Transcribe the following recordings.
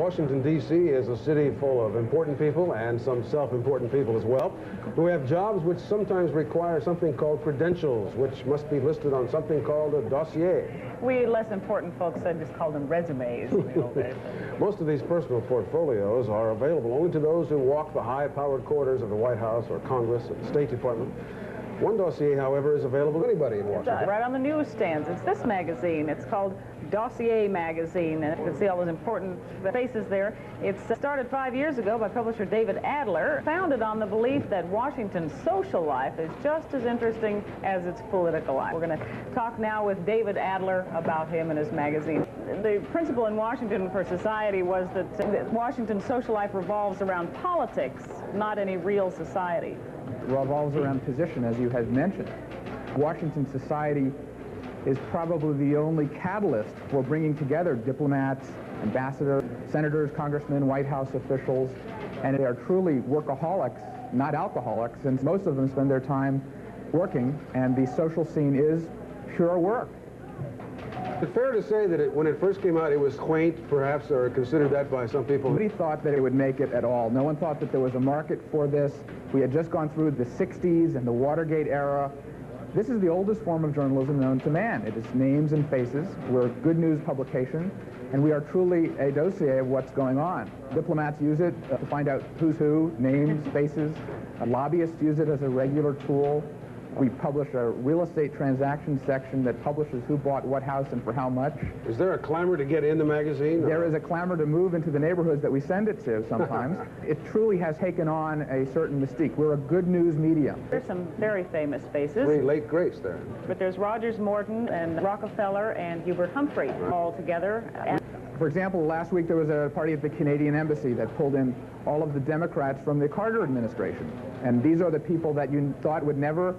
Washington, D.C. is a city full of important people and some self-important people as well, who have jobs which sometimes require something called credentials, which must be listed on something called a dossier. We less important folks just called them resumes in the old days. Most of these personal portfolios are available only to those who walk the high-powered corridors of the White House or Congress or the State Department. One dossier, however, is available to anybody in Washington. Right on the newsstands. It's this magazine. It's called Dossier Magazine, and you can see all those important faces there. It's started 5 years ago by publisher David Adler, founded on the belief that Washington's social life is just as interesting as its political life. We're going to talk now with David Adler about him and his magazine. The principle in Washington for society was that Washington's social life revolves around politics, not any real society. Revolves around position, as you had mentioned. Washington society is probably the only catalyst for bringing together diplomats, ambassadors, senators, congressmen, White House officials, and they are truly workaholics, not alcoholics, since most of them spend their time working, and the social scene is pure work. Is it fair to say that when it first came out, it was quaint, perhaps, or considered that by some people? Nobody thought that it would make it at all. No one thought that there was a market for this. We had just gone through the 60s and the Watergate era. This is the oldest form of journalism known to man. It is names and faces. We're a good news publication, and we are truly a dossier of what's going on. Diplomats use it to find out who's who, names, faces. Lobbyists use it as a regular tool. We publish a real estate transaction section that publishes who bought what house and for how much. Is there a clamor to get in the magazine? There is a clamor to move into the neighborhoods that we send it to sometimes. It truly has taken on a certain mystique. We're a good news medium. There's some very famous faces. Three late greats there. But there's Rogers Morton and Rockefeller and Hubert Humphrey all together. For example, last week there was a party at the Canadian Embassy that pulled in all of the Democrats from the Carter administration. And these are the people that you thought would never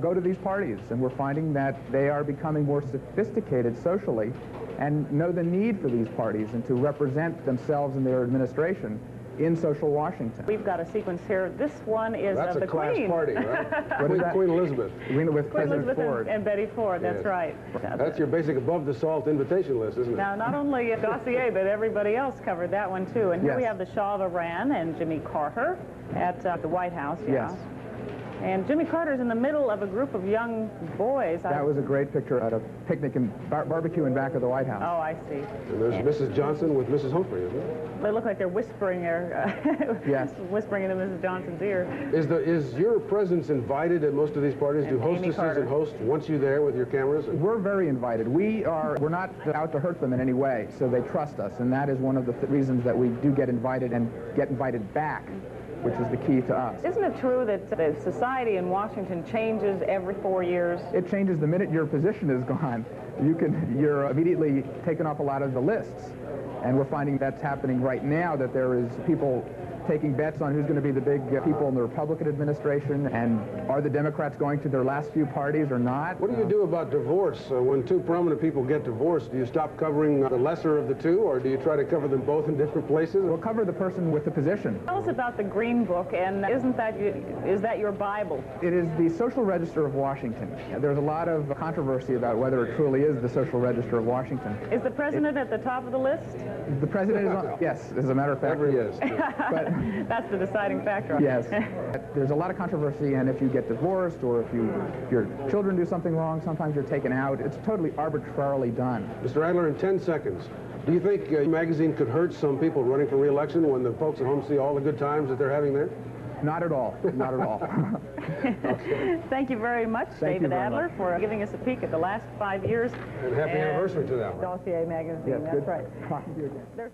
go to these parties, and we're finding that they are becoming more sophisticated socially and know the need for these parties and to represent themselves and their administration in social Washington. We've got a sequence here. This one is of the Queen. That's a class party, right? Queen Elizabeth. With President Ford. And Betty Ford, that's right. That's your basic above-the-salt invitation list, isn't it? Now, not only Dossier, but everybody else covered that one, too. And here we have the Shah of Iran and Jimmy Carter at the White House. Yes. And Jimmy Carter's in the middle of a group of young boys. That was a great picture at a picnic and barbecue in back of the White House. Oh, I see. And there's Mrs. Johnson with Mrs. Humphrey, isn't it? They look like they're whispering yes. Whispering into Mrs. Johnson's ear. Is your presence invited at most of these parties? Do hostesses and hosts want you there with your cameras? We're very invited. We're not out to hurt them in any way, so they trust us, and that is one of the reasons that we do get invited and get invited back, which is the key to us. Isn't it true that the society in Washington changes every 4 years? It changes the minute your position is gone. You're immediately taken off a lot of the lists. And we're finding that's happening right now, that there is people taking bets on who's going to be the big people in the Republican administration, and are the Democrats going to their last few parties or not? What do you do about divorce? When two prominent people get divorced, do you stop covering the lesser of the two, or do you try to cover them both in different places? We'll cover the person with the position. Tell us about the Green Book, and is that your Bible? It is the Social Register of Washington. There's a lot of controversy about whether it truly is the Social Register of Washington. Is the president at the top of the list? The president is on, yes, as a matter of fact. He is. But that's the deciding factor. Yes. There's a lot of controversy, and if you get divorced or if your children do something wrong, sometimes you're taken out. It's totally arbitrarily done. Mr. Adler, in 10 seconds, do you think your magazine could hurt some people running for re-election when the folks at home see all the good times that they're having there? Not at all. Not at all. Okay. Thank you very much, David Adler, for giving us a peek at the last 5 years. And happy anniversary to that one. Dossier Magazine, Yes, that's good right. talking to you again.